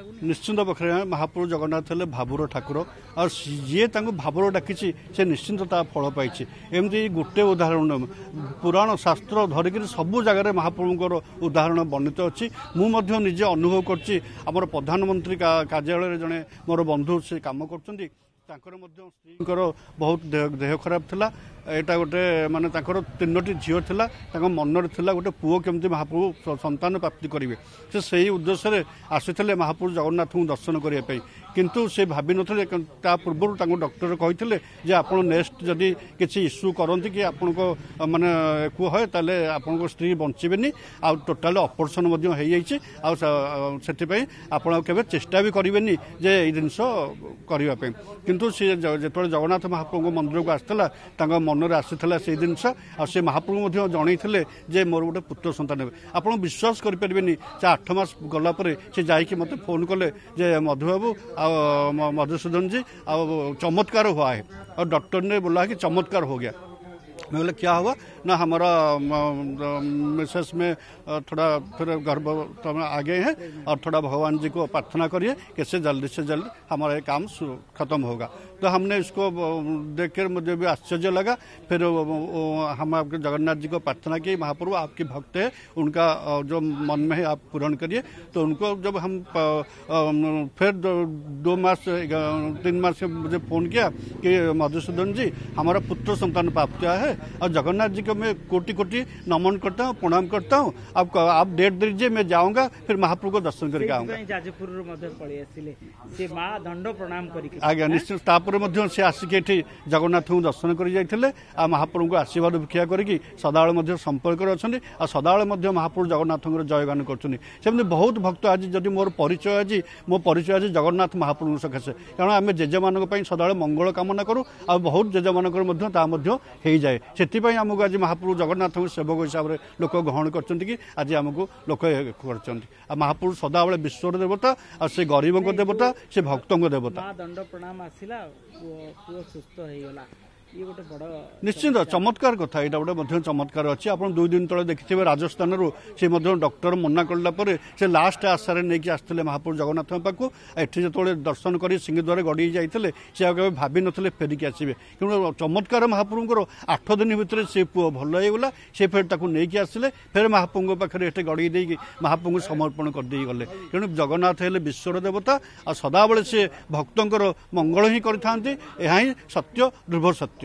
निश्चिंत पक्षे महाप्रभु जगन्नाथ हेले भावुर ठाकुर और जी भावुर डाकी से निश्चिंत फल पाई एमती गोटे उदाहरण पुराण शास्त्र धरिक सबू जगार महाप्रभुଙ୍କର उदाहरण वर्णित अच्छी मुझे निजे अनुभव कर प्रधानमंत्री कार्यालय जड़े मोर बंधु से कम कर स्त्री बहुत देह खराब थिला एटा गोटे माने तीनोटी झील थिला मन थिला गोटे पुओ केमती महाप्रभु संतान प्राप्ति करेंगे से सही उद्देश्य आसी महाप्रभु जगन्नाथ को दर्शन करने किंतु से भाभी नथिले पूर्व डॉक्टर कहते आप नेक्स्ट जदि किसी इश्यू करती कि आपण को माने को है ताले आपण स्त्री बंचबेनी आ टोटाल ऑपरेशन हो जाइए आपण केबे चेष्टा भी करेंगे जे ये जिनस करने किंतु सी जो जगन्नाथ महाप्रभु मंदिर को आसाला मनरे आसाला से जिनस आ महाप्रभु जनईले जे मोर गोटे पुत्र संतान आप विश्वास करें 8 मास गलापर से जाकि मत फोन कले जे मधुबाबू मधुसूदन जी चमत्कार हुआ है और डॉक्टर ने बोला कि चमत्कार हो गया। मैं बोला क्या हुआ ना हमारा मिसेस में थोड़ा फिर गर्भ आ गए हैं और थोड़ा भगवान जी को प्रार्थना करिए कैसे जल्दी से जल्दी हमारा ये काम खत्म होगा। तो हमने इसको देखकर मुझे भी आश्चर्य लगा। फिर हम आपके जगन्नाथ जी को प्रार्थना की महाप्रभु आपकी भक्त है उनका जो मन में है आप पूर्ण करिए। तो उनको जब हम फिर 2 मास 3 मास से मुझे फोन किया कि मधुसूदन जी हमारा पुत्र संतान प्राप्त हुआ है और जगन्नाथ जी को मैं कोटि कोटि नमन करता हूँ प्रणाम करता हूँ आप डेट दीजिए मैं जाऊँगा फिर महाप्रभु को दर्शन करके आऊँगा। आज्ञा निश्चित से आसिक जगन्नाथ को दर्शन कर महाप्रभु को आशीर्वाद भिक्षा करके सदाबले संपर्क अच्छा सदाबले महाप्रभु जगन्नाथ जयगान कर बहुत भक्त आज जदि मोर परिचय आज मो परिचय आज जगन्नाथ महाप्रभु सकाशे कारण आम जेजे मान सदा मंगल कामना करूँ आ बहुत जेजे मान हो जाए से आमको आज महाप्रभु जगन्नाथ सेवक हिसाब से लोक ग्रहण कर आज आमको लोक कर महाप्रभु सदाबले विश्वर देवता और से गरीब देवता से भक्त देवता दंड प्रणाम आसिला सुस्थ होगा निश्चित चमत्कार कथा यहाँ गोटे चमत्कार अच्छी आप 2 दिन तले देखिए राजस्थान से डॉक्टर मना कला से लास्ट आशारे नहीं आसते महाप्रभु जगन्नाथ पाक एटी जो दर्शन कर सिंहद्वार गड़ी जाते से भावी नथिले फेरिकी आसवे कि चमत्कार महाप्रभुर 8 दिन भितर से पुओ भल होगा से फिर नहीं आसिले फिर महाप्रभु पाखे गड़ी देकी महाप्रभु समर्पण करदे गले तेणु जगन्नाथ हेले विश्वर देवता और सदाबले से भक्तों मंगल ही करते सत्य ध्रुव सत्य।